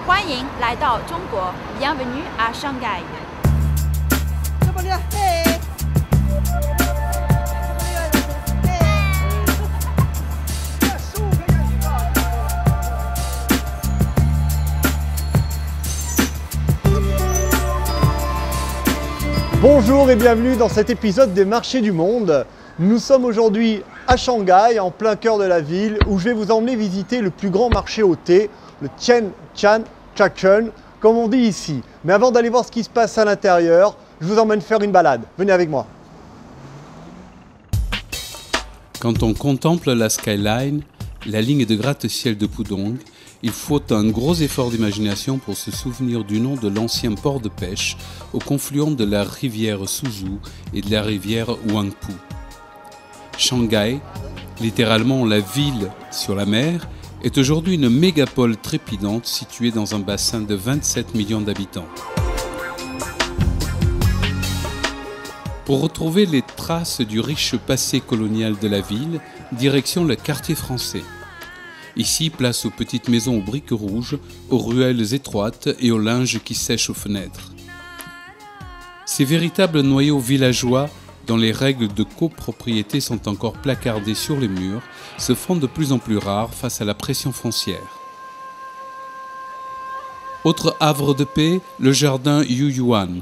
欢迎来到中国 Bienvenue à Shanghai。 Bonjour et bienvenue dans cet épisode des marchés du monde. Nous sommes aujourd'hui à Shanghai, en plein cœur de la ville, où je vais vous emmener visiter le plus grand marché au thé, le Qianshan Changchun, comme on dit ici. Mais avant d'aller voir ce qui se passe à l'intérieur, je vous emmène faire une balade. Venez avec moi. Quand on contemple la skyline, la ligne de gratte-ciel de Pudong, il faut un gros effort d'imagination pour se souvenir du nom de l'ancien port de pêche au confluent de la rivière Suzhou et de la rivière Huangpu. Shanghai, littéralement la ville sur la mer, est aujourd'hui une mégapole trépidante située dans un bassin de 27 millions d'habitants. Pour retrouver les traces du riche passé colonial de la ville, direction le quartier français. Ici, place aux petites maisons aux briques rouges, aux ruelles étroites et au linge qui sèche aux fenêtres. Ces véritables noyaux villageois, dont les règles de copropriété sont encore placardées sur les murs, se font de plus en plus rares face à la pression foncière. Autre havre de paix, le jardin Yuyuan,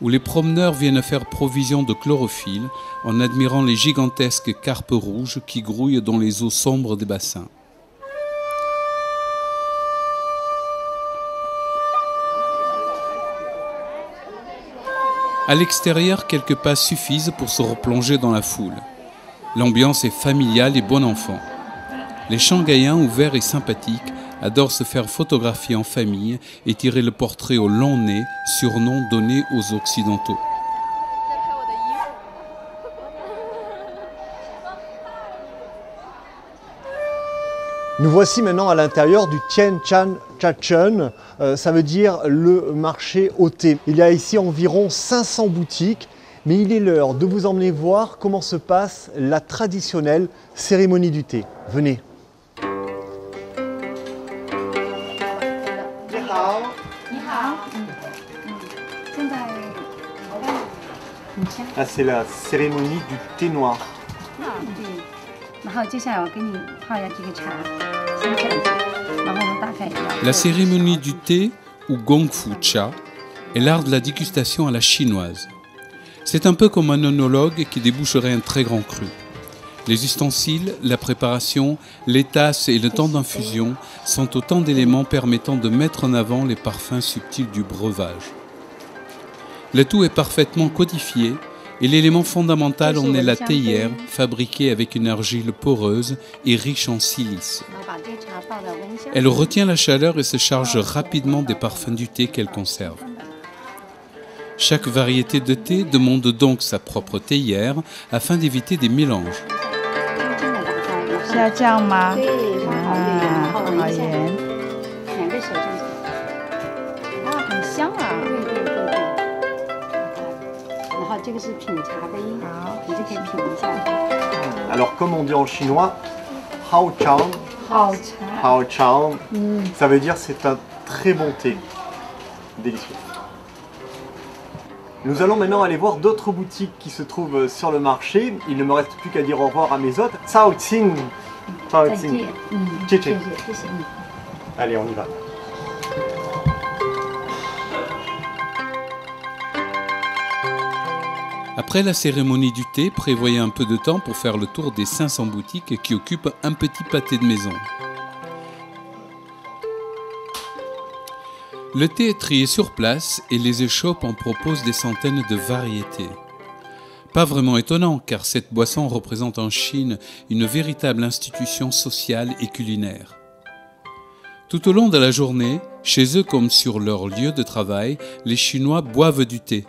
où les promeneurs viennent faire provision de chlorophylle en admirant les gigantesques carpes rouges qui grouillent dans les eaux sombres des bassins. À l'extérieur, quelques pas suffisent pour se replonger dans la foule. L'ambiance est familiale et bon enfant. Les Shanghaïens, ouverts et sympathiques, adorent se faire photographier en famille et tirer le portrait au long nez, surnom donné aux Occidentaux. Nous voici maintenant à l'intérieur du Qianshan Changchun, ça veut dire le marché au thé. Il y a ici environ 500 boutiques, mais il est l'heure de vous emmener voir comment se passe la traditionnelle cérémonie du thé. Venez. Ah, c'est la cérémonie du thé noir. La cérémonie du thé, ou Gongfu Cha, est l'art de la dégustation à la chinoise. C'est un peu comme un œnologue qui déboucherait un très grand cru. Les ustensiles, la préparation, les tasses et le temps d'infusion sont autant d'éléments permettant de mettre en avant les parfums subtils du breuvage. Le tout est parfaitement codifié et l'élément fondamental en est la théière, fabriquée avec une argile poreuse et riche en silice. Elle retient la chaleur et se charge rapidement des parfums du thé qu'elle conserve. Chaque variété de thé demande donc sa propre théière afin d'éviter des mélanges. Alors comme on dit en chinois, Hao Chang, Hao Chang, ça veut dire c'est un très bon thé, délicieux. Nous allons maintenant aller voir d'autres boutiques qui se trouvent sur le marché. Il ne me reste plus qu'à dire au revoir à mes hôtes. Cao Qing. Cao Qing. Tché. Allez, on y va. Après la cérémonie du thé, prévoyez un peu de temps pour faire le tour des 500 boutiques qui occupent un petit pâté de maison. Le thé est trié sur place et les échoppes en proposent des centaines de variétés. Pas vraiment étonnant car cette boisson représente en Chine une véritable institution sociale et culinaire. Tout au long de la journée, chez eux comme sur leur lieu de travail, les Chinois boivent du thé.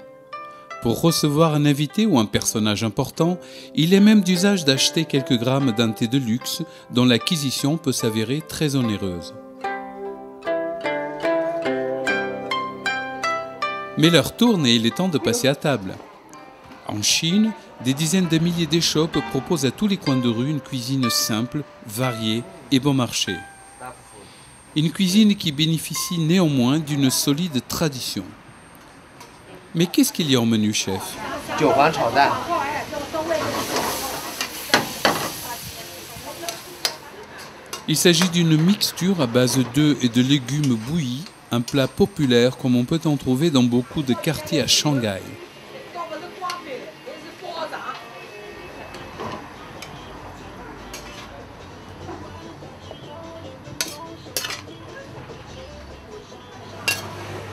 Pour recevoir un invité ou un personnage important, il est même d'usage d'acheter quelques grammes d'un thé de luxe dont l'acquisition peut s'avérer très onéreuse. Mais l'heure tourne et il est temps de passer à table. En Chine, des dizaines de milliers d'échoppes proposent à tous les coins de rue une cuisine simple, variée et bon marché. Une cuisine qui bénéficie néanmoins d'une solide tradition. Mais qu'est-ce qu'il y a au menu, chef? Il s'agit d'une mixture à base d'œufs et de légumes bouillis, un plat populaire comme on peut en trouver dans beaucoup de quartiers à Shanghai.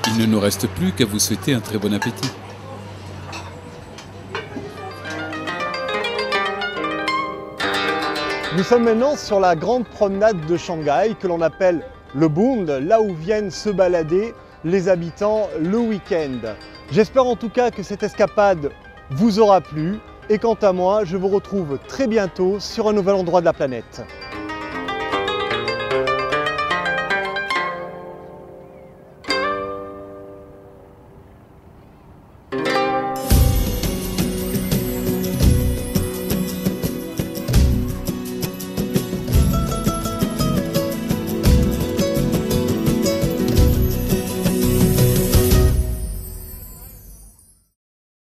Il ne nous reste plus qu'à vous souhaiter un très bon appétit. Nous sommes maintenant sur la grande promenade de Shanghai que l'on appelle le Bund, là où viennent se balader les habitants le week-end. J'espère en tout cas que cette escapade vous aura plu et quant à moi, je vous retrouve très bientôt sur un nouvel endroit de la planète.